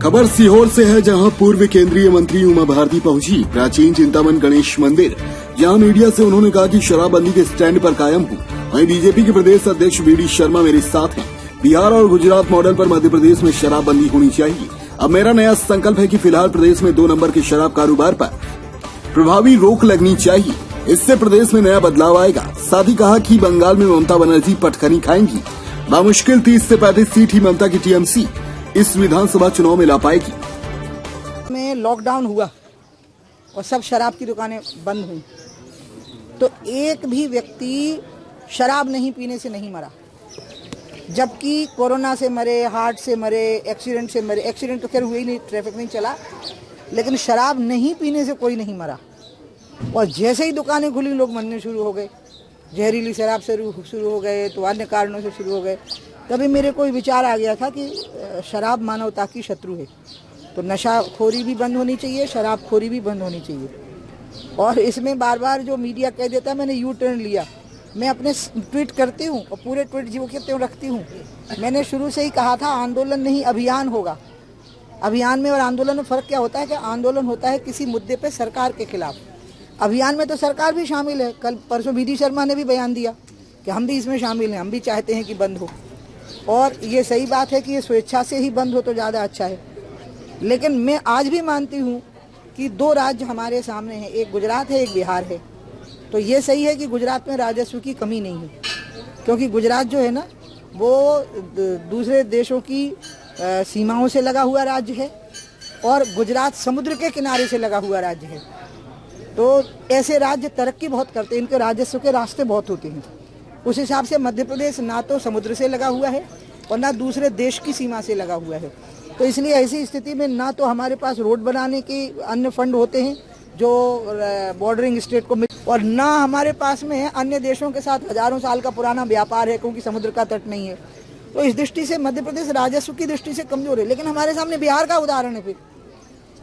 खबर सीहोर से है, जहां पूर्व केंद्रीय मंत्री उमा भारती पहुंची प्राचीन चिंतामन गणेश मंदिर। जहां मीडिया से उन्होंने कहा कि शराबबंदी के स्टैंड पर कायम हूं। वहीं बीजेपी के प्रदेश अध्यक्ष वीडी शर्मा मेरे साथ हैं। बिहार और गुजरात मॉडल पर मध्य प्रदेश में शराबबंदी होनी चाहिए। अब मेरा नया संकल्प है कि फिलहाल प्रदेश में 2 नंबर के शराब कारोबार पर प्रभावी रोक लगनी चाहिए। इससे प्रदेश में नया बदलाव आएगा। साथ ही कहा कि बंगाल में ममता बनर्जी पटखनी खाएंगी। बामुश्किल 30 से 35 सीट ही ममता की टीएमसी इस विधानसभा चुनाव में ला पाएगी। में लॉकडाउन हुआ और सब शराब की दुकानें बंद हुई, तो एक भी व्यक्ति शराब नहीं पीने से नहीं मरा। जबकि कोरोना से मरे, हार्ट से मरे, एक्सीडेंट से मरे। एक्सीडेंट तो खैर हुए ही नहीं, ट्रैफिक नहीं चला, लेकिन शराब नहीं पीने से कोई नहीं मरा। और जैसे ही दुकानें खुली, लोग मरने शुरू हो गए। जहरीली शराब से शुरू हो गए, तो अन्य कारणों से शुरू हो गए। तभी मेरे को विचार आ गया था कि शराब मानवता की शत्रु है, तो नशाखोरी भी बंद होनी चाहिए, शराबखोरी भी बंद होनी चाहिए। और इसमें बार बार जो मीडिया कह देता है मैंने यू टर्न लिया, मैं अपने ट्वीट करती हूँ और पूरे ट्वीट जो कहते हैं रखती हूँ। मैंने शुरू से ही कहा था आंदोलन नहीं अभियान होगा। अभियान में और आंदोलन में फ़र्क क्या होता है कि आंदोलन होता है किसी मुद्दे पे सरकार के खिलाफ, अभियान में तो सरकार भी शामिल है। कल परसों वीडी शर्मा ने भी बयान दिया कि हम भी इसमें शामिल हैं, हम भी चाहते हैं कि बंद हो। और ये सही बात है कि ये स्वेच्छा से ही बंद हो तो ज़्यादा अच्छा है। लेकिन मैं आज भी मानती हूँ कि 2 राज्य हमारे सामने हैं, एक गुजरात है, एक बिहार है। तो ये सही है कि गुजरात में राजस्व की कमी नहीं है, क्योंकि गुजरात जो है ना वो दूसरे देशों की सीमाओं से लगा हुआ राज्य है और गुजरात समुद्र के किनारे से लगा हुआ राज्य है। तो ऐसे राज्य तरक्की बहुत करते हैं, इनके राजस्व के रास्ते बहुत होते हैं। उस हिसाब से मध्य प्रदेश ना तो समुद्र से लगा हुआ है और ना दूसरे देश की सीमा से लगा हुआ है। तो इसलिए ऐसी स्थिति में ना तो हमारे पास रोड बनाने के अन्य फंड होते हैं जो बॉर्डरिंग स्टेट को, और ना हमारे पास में अन्य देशों के साथ हजारों साल का पुराना व्यापार है, क्योंकि समुद्र का तट नहीं है। तो इस दृष्टि से मध्य प्रदेश राजस्व की दृष्टि से कमजोर है। लेकिन हमारे सामने बिहार का उदाहरण है फिर,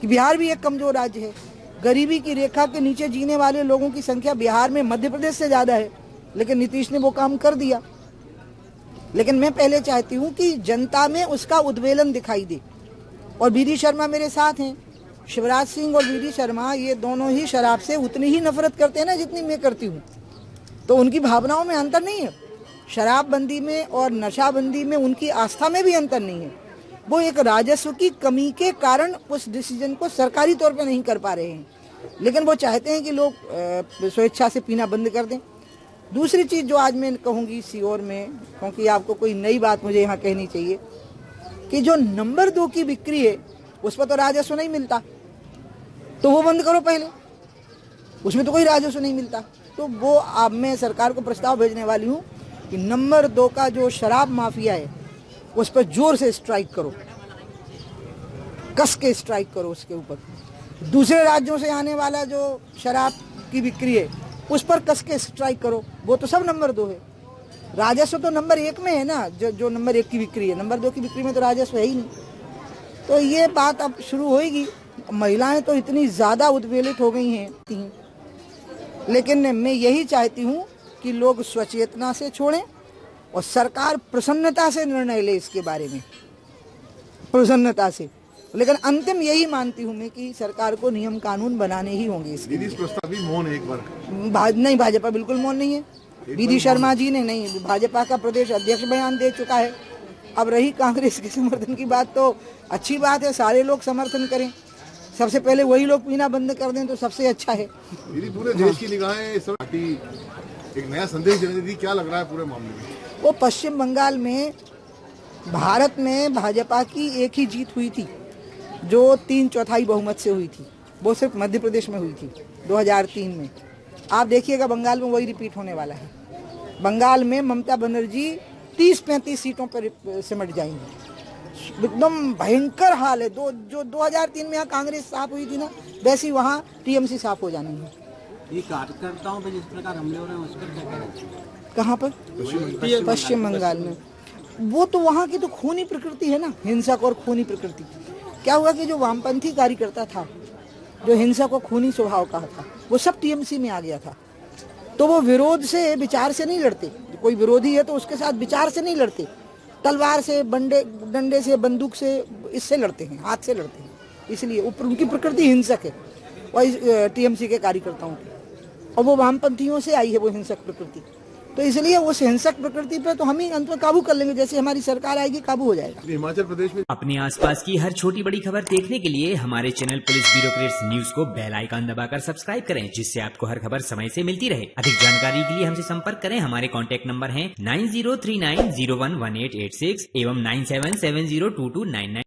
कि बिहार भी एक कमजोर राज्य है। गरीबी की रेखा के नीचे जीने वाले लोगों की संख्या बिहार में मध्य प्रदेश से ज्यादा है, लेकिन नीतीश ने वो काम कर दिया। लेकिन मैं पहले चाहती हूँ कि जनता में उसका उद्वेलन दिखाई दे। और वीडी शर्मा मेरे साथ हैं। शिवराज सिंह और वीडी शर्मा ये दोनों ही शराब से उतनी ही नफरत करते हैं ना जितनी मैं करती हूँ। तो उनकी भावनाओं में अंतर नहीं है। शराबबंदी में और नशाबंदी में उनकी आस्था में भी अंतर नहीं है। वो एक राजस्व की कमी के कारण उस डिसीजन को सरकारी तौर पर नहीं कर पा रहे हैं, लेकिन वो चाहते हैं कि लोग स्वेच्छा से पीना बंद कर दें। दूसरी चीज़ जो आज मैं कहूँगी सीहोर में, क्योंकि आपको कोई नई बात मुझे यहाँ कहनी चाहिए, कि जो नंबर 2 की बिक्री है उस पर तो राजस्व नहीं मिलता, तो वो बंद करो पहले। उसमें तो कोई राजस्व नहीं मिलता। तो वो अब मैं सरकार को प्रस्ताव भेजने वाली हूँ कि नंबर 2 का जो शराब माफिया है उस पर जोर से स्ट्राइक करो, कस के स्ट्राइक करो उसके ऊपर। दूसरे राज्यों से आने वाला जो शराब की बिक्री है उस पर कस के स्ट्राइक करो। वो तो सब नंबर 2 है। राजस्व तो नंबर 1 में है ना, जो नंबर 1 की बिक्री है। नंबर 2 की बिक्री में तो राजस्व है ही नहीं। तो ये बात अब शुरू होएगी। महिलाएं तो इतनी ज़्यादा उद्वेलित हो गई हैं, लेकिन मैं यही चाहती हूँ कि लोग स्वचेतना से छोड़ें और सरकार प्रसन्नता से निर्णय ले इसके बारे में, प्रसन्नता से। लेकिन अंतिम यही मानती हूँ मैं कि सरकार को नियम कानून बनाने ही होंगे। इसके प्रस्ताव भी मौन है एक बार। नहीं, भाजपा बिल्कुल मौन नहीं है। वीडी शर्मा जी ने नहीं, भाजपा का प्रदेश अध्यक्ष बयान दे चुका है। अब रही कांग्रेस के समर्थन की बात, तो अच्छी बात है, सारे लोग समर्थन करें। सबसे पहले वही लोग पीना बंद कर दें तो सबसे अच्छा है। पूरे देश की निगाहें इस वक्त एक नया संदेश देने दी, क्या लग रहा है पूरे मामले में? वो पश्चिम बंगाल में भारत में भाजपा की एक ही जीत हुई थी जो 3/4 बहुमत से हुई थी। वो सिर्फ मध्य प्रदेश में हुई थी 2003 में। आप देखिएगा बंगाल में वही रिपीट होने वाला है। बंगाल में ममता बनर्जी 30-35 सीटों पर सिमट जाएंगी। एकदम भयंकर हाल है। जो 2003 में यहाँ कांग्रेस साफ हुई थी ना, वैसी वहाँ टीएमसी साफ हो जानी है। ये कार्यकर्ताओं पर जिस प्रकार हमले हो रहे हैं उस पर क्या कहना चाहिए? कहाँ पर? पश्चिम बंगाल में। वो तो वहाँ की तो खूनी प्रकृति है ना, हिंसक और खूनी प्रकृति। क्या हुआ कि जो वामपंथी कार्यकर्ता था, जो हिंसक और खूनी स्वभाव का था, वो सब टीएमसी में आ गया था। तो वो विरोध से, विचार से नहीं लड़ते। कोई विरोधी है तो उसके साथ विचार से नहीं लड़ते, तलवार से, डंडे से, बंदूक से, इससे लड़ते हैं, हाथ से लड़ते हैं। इसलिए उनकी प्रकृति हिंसक है, और टीएमसी के कार्यकर्ताओं की, और वो वामपंथियों से आई है वो हिंसक प्रकृति। तो इसलिए उस हिंसक प्रकृति पे तो हम ही अंत में काबू कर लेंगे, जैसे हमारी सरकार आएगी काबू हो जाएगा। हिमाचल प्रदेश में अपने आसपास की हर छोटी बड़ी खबर देखने के लिए हमारे चैनल पुलिस ब्यूरोक्रेट्स न्यूज को बेल आइकन दबाकर सब्सक्राइब करें, जिससे आपको हर खबर समय से मिलती रहे। अधिक जानकारी के लिए हमसे संपर्क करें। हमारे कॉन्टैक्ट नंबर है 9039011886 एवं 97702299।